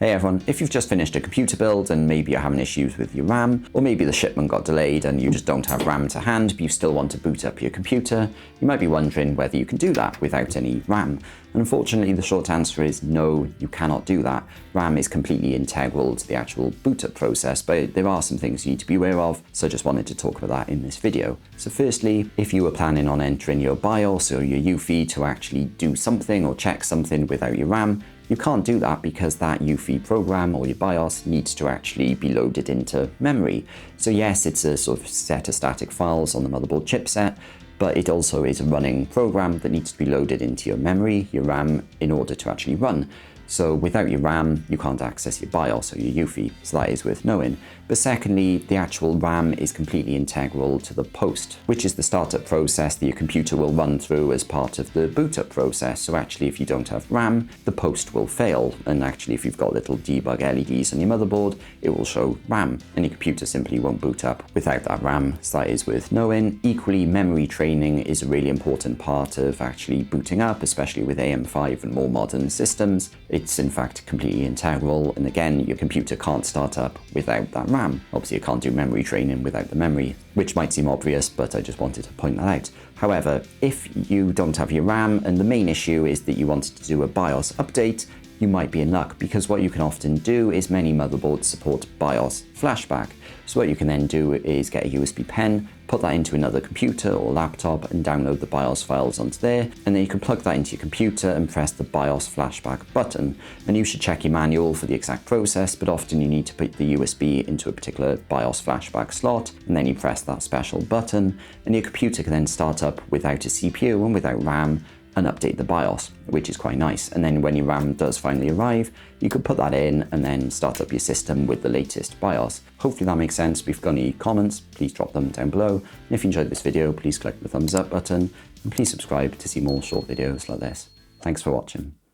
Hey everyone, if you've just finished a computer build and maybe you're having issues with your RAM, or maybe the shipment got delayed and you just don't have RAM to hand but you still want to boot up your computer, you might be wondering whether you can do that without any RAM. And unfortunately the short answer is no, you cannot do that. RAM is completely integral to the actual boot up process, but there are some things you need to be aware of, so I just wanted to talk about that in this video. So firstly, if you were planning on entering your BIOS or your UEFI to actually do something or check something without your RAM, you can't do that because that UEFI program or your BIOS needs to actually be loaded into memory. So yes, it's a sort of set of static files on the motherboard chipset, but it also is a running program that needs to be loaded into your memory, your RAM, in order to actually run. So without your RAM, you can't access your BIOS or your UEFI, so that is worth knowing. But secondly, the actual RAM is completely integral to the post, which is the startup process that your computer will run through as part of the boot up process. So actually, if you don't have RAM, the post will fail. And actually, if you've got little debug LEDs on your motherboard, it will show RAM, and your computer simply won't boot up without that RAM, so that is worth knowing. Equally, memory training is a really important part of actually booting up, especially with AM5 and more modern systems. It's in fact completely integral, and again, your computer can't start up without that RAM. Obviously, you can't do memory training without the memory, which might seem obvious, but I just wanted to point that out. However, if you don't have your RAM and the main issue is that you wanted to do a BIOS update, you might be in luck, because what you can often do is many motherboards support BIOS flashback. So what you can then do is get a USB pen, put that into another computer or laptop and download the BIOS files onto there, and then you can plug that into your computer and press the BIOS flashback button. And you should check your manual for the exact process, but often you need to put the USB into a particular BIOS flashback slot, and then you press that special button, and your computer can then start up without a CPU and without RAM, and update the BIOS, which is quite nice. And then when your RAM does finally arrive, you could put that in and then start up your system with the latest BIOS. Hopefully that makes sense. If you've got any comments, please drop them down below. And if you enjoyed this video, please click the thumbs up button and please subscribe to see more short videos like this. Thanks for watching.